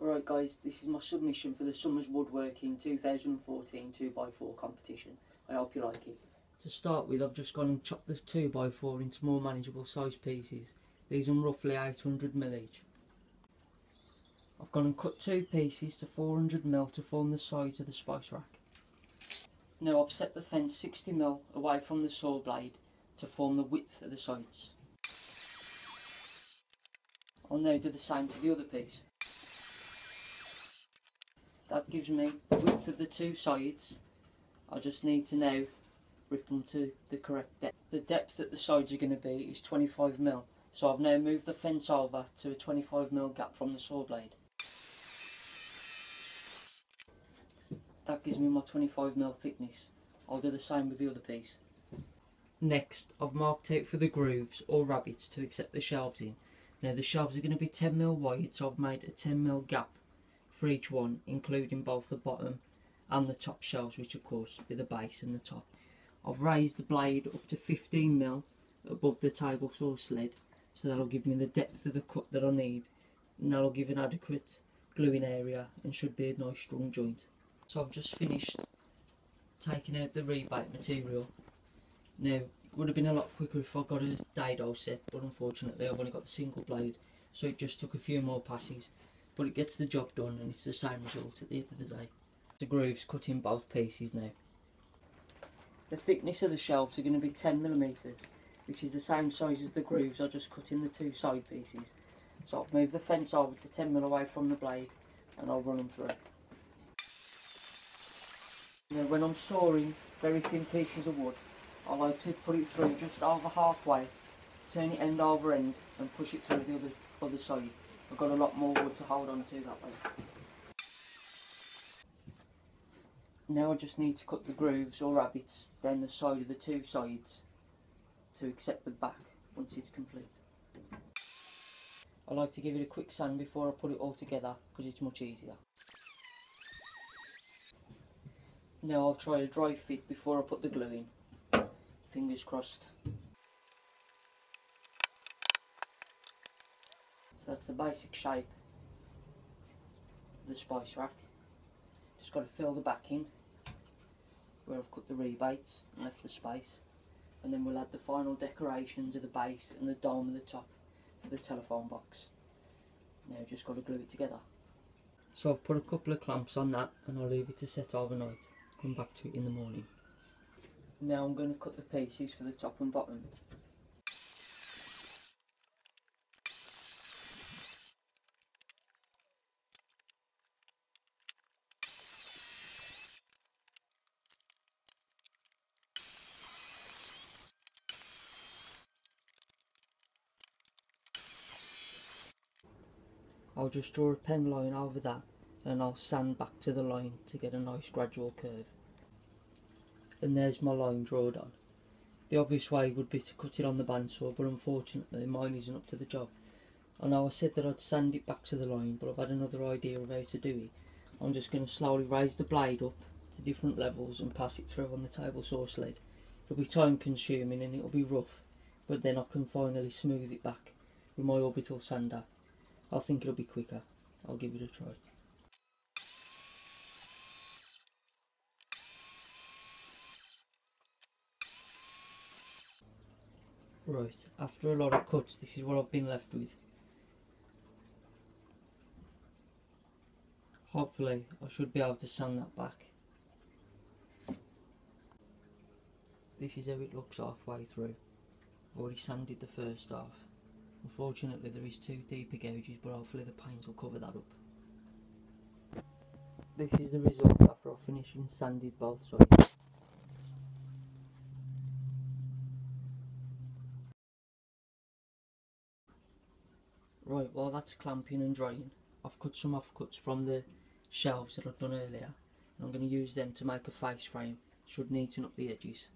Alright guys, this is my submission for the Summer's Woodworking 2014 2x4 competition. I hope you like it. To start with, I've just gone and chopped the 2x4 into more manageable size pieces. These are roughly 800mm each. I've gone and cut two pieces to 400mm to form the sides of the spice rack. Now I've set the fence 60mm away from the saw blade to form the width of the sides. I'll now do the same to the other piece. That gives me the width of the two sides. I just need to now rip them to the correct depth. The depth that the sides are going to be is 25mm, so I've now moved the fence over to a 25mm gap from the saw blade. That gives me my 25mm thickness. I'll do the same with the other piece. Next, I've marked out for the grooves or rabbets to accept the shelves in. Now the shelves are going to be 10mm wide, so I've made a 10mm gap for each one, including both the bottom and the top shelves, which of course be the base and the top. I've raised the blade up to 15mm above the table saw sled, so that'll give me the depth of the cut that I need, and that'll give an adequate gluing area and should be a nice strong joint. So I've just finished taking out the rebate material. Now it would have been a lot quicker if I got a dado set, but unfortunately I've only got the single blade, so it just took a few more passes. But it gets the job done and it's the same result at the end of the day. The grooves cut in both pieces now. The thickness of the shelves are going to be 10mm, which is the same size as the grooves I just cut in the two side pieces. So I've moved the fence over to 10mm away from the blade and I'll run them through. Now when I'm sawing very thin pieces of wood, I like to put it through just over halfway, turn it end over end and push it through the other side. I've got a lot more wood to hold on to that way. Now I just need to cut the grooves or rabbets down the side of the two sides to accept the back once it's complete. I like to give it a quick sand before I put it all together because it's much easier. Now I'll try a dry fit before I put the glue in. Fingers crossed. So that's the basic shape of the spice rack. Just got to fill the back in where I've cut the rebates and left the space, and then we'll add the final decorations of the base and the dome at the top for the telephone box. Now just got to glue it together. So I've put a couple of clamps on that and I'll leave it to set overnight. Come back to it in the morning. Now I'm going to cut the pieces for the top and bottom. I'll just draw a pen line over that and I'll sand back to the line to get a nice gradual curve. And there's my line drawn on. The obvious way would be to cut it on the bandsaw, but unfortunately mine isn't up to the job. I know I said that I'd sand it back to the line, but I've had another idea of how to do it. I'm just going to slowly raise the blade up to different levels and pass it through on the table saw sled. It'll be time consuming and it'll be rough, but then I can finally smooth it back with my orbital sander. I think it'll be quicker. I'll give it a try. Right, after a lot of cuts, this is what I've been left with. Hopefully I should be able to sand that back. This is how it looks halfway through. I've already sanded the first half. Unfortunately there is two deeper gouges, but hopefully the paint will cover that up. This is the result after I've finished and sanded both sides. Right, while that's clamping and drying, I've cut some offcuts from the shelves that I've done earlier, and I'm going to use them to make a face frame. Should neaten up the edges.